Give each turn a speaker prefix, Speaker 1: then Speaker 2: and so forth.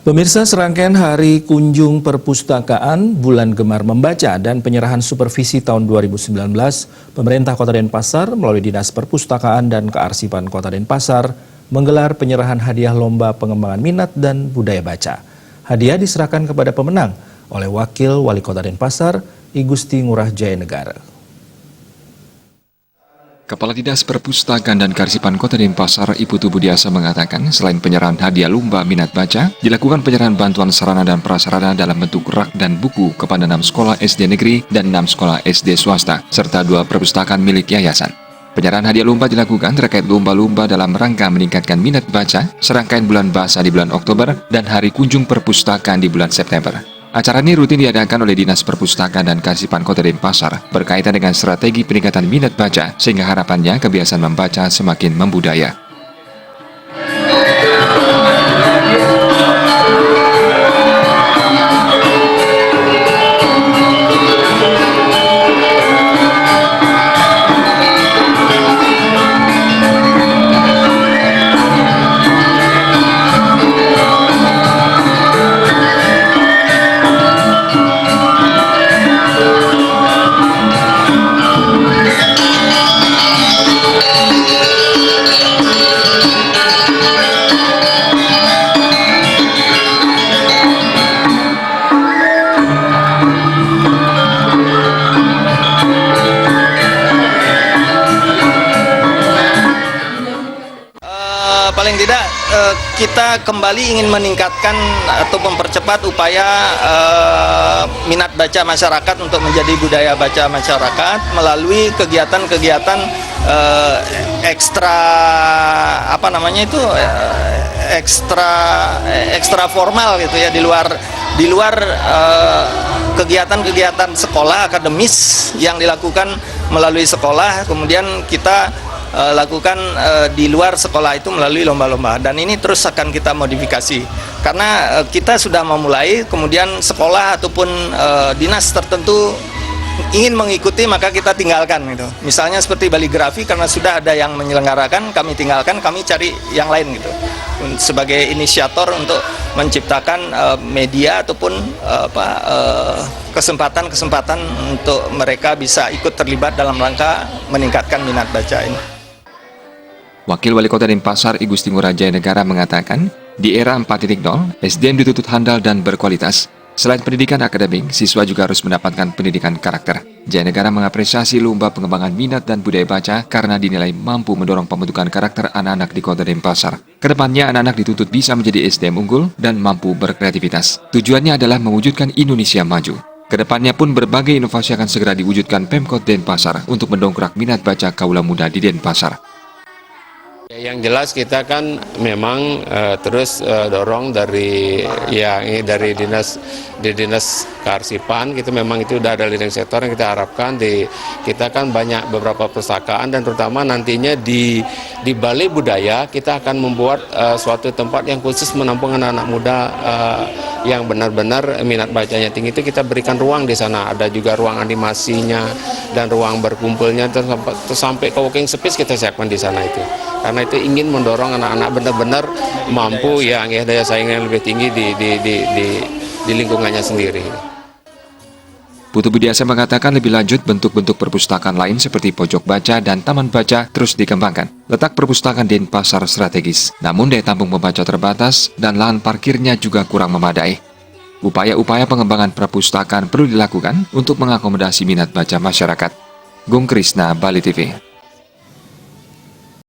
Speaker 1: Pemirsa, serangkaian Hari Kunjung Perpustakaan, Bulan Gemar Membaca, dan penyerahan supervisi tahun 2019, pemerintah Kota Denpasar melalui Dinas Perpustakaan dan Kearsipan Kota Denpasar menggelar penyerahan hadiah lomba pengembangan minat dan budaya baca. Hadiah diserahkan kepada pemenang oleh Wakil Wali Kota Denpasar, I Gusti Ngurah Jaya Negara.
Speaker 2: Kepala Dinas Perpustakaan dan Kearsipan Kota Denpasar, Ibu Tu Budiasa mengatakan, selain penyerahan hadiah lomba minat baca, dilakukan penyerahan bantuan sarana dan prasarana dalam bentuk rak dan buku kepada 6 sekolah SD negeri dan 6 sekolah SD swasta, serta 2 perpustakaan milik yayasan. Penyerahan hadiah lomba dilakukan terkait lomba-lomba dalam rangka meningkatkan minat baca, serangkaian bulan bahasa di bulan Oktober, dan Hari Kunjung Perpustakaan di bulan September. Acara ini rutin diadakan oleh Dinas Perpustakaan dan Kearsipan Kota Denpasar berkaitan dengan strategi peningkatan minat baca sehingga harapannya kebiasaan membaca semakin membudaya.
Speaker 3: Paling tidak kita kembali ingin meningkatkan atau mempercepat upaya minat baca masyarakat untuk menjadi budaya baca masyarakat melalui kegiatan-kegiatan ekstra ekstra formal gitu ya, di luar kegiatan-kegiatan sekolah akademis yang dilakukan melalui sekolah, kemudian kita lakukan di luar sekolah itu melalui lomba-lomba, dan ini terus akan kita modifikasi karena kita sudah memulai, kemudian sekolah ataupun dinas tertentu ingin mengikuti maka kita tinggalkan gitu. Misalnya seperti baligrafi, karena sudah ada yang menyelenggarakan, kami tinggalkan, kami cari yang lain gitu sebagai inisiator untuk menciptakan media ataupun kesempatan-kesempatan untuk mereka bisa ikut terlibat dalam rangka meningkatkan minat baca ini.
Speaker 2: Wakil Wali Kota Denpasar, I Gusti Ngurah Jaya Negara mengatakan, di era 4.0, SDM dituntut handal dan berkualitas. Selain pendidikan akademik, siswa juga harus mendapatkan pendidikan karakter. Jaya Negara mengapresiasi lomba pengembangan minat dan budaya baca karena dinilai mampu mendorong pembentukan karakter anak-anak di Kota Denpasar. Kedepannya, anak-anak dituntut bisa menjadi SDM unggul dan mampu berkreativitas. Tujuannya adalah mewujudkan Indonesia maju. Kedepannya pun berbagai inovasi akan segera diwujudkan Pemkot Denpasar untuk mendongkrak minat baca kaula muda di Denpasar.
Speaker 4: Yang jelas kita kan memang terus dorong dari dinas kearsipan, gitu memang itu udah ada leading sektor yang kita harapkan. Kita kan banyak beberapa perpustakaan, dan terutama nantinya di Balai Budaya kita akan membuat suatu tempat yang khusus menampung anak-anak muda yang benar-benar minat bacanya tinggi. Itu kita berikan ruang di sana, ada juga ruang animasinya dan ruang berkumpulnya, terus sampai co-working space kita siapkan di sana itu. Karena itu ingin mendorong anak-anak benar-benar mampu yang daya saing yang lebih tinggi di lingkungannya sendiri.
Speaker 2: Putu Budiasa mengatakan lebih lanjut bentuk-bentuk perpustakaan lain seperti pojok baca dan taman baca terus dikembangkan. Letak perpustakaan Denpasar strategis, namun daya tampung pembaca terbatas dan lahan parkirnya juga kurang memadai. Upaya-upaya pengembangan perpustakaan perlu dilakukan untuk mengakomodasi minat baca masyarakat. Gung Krisna, Bali TV.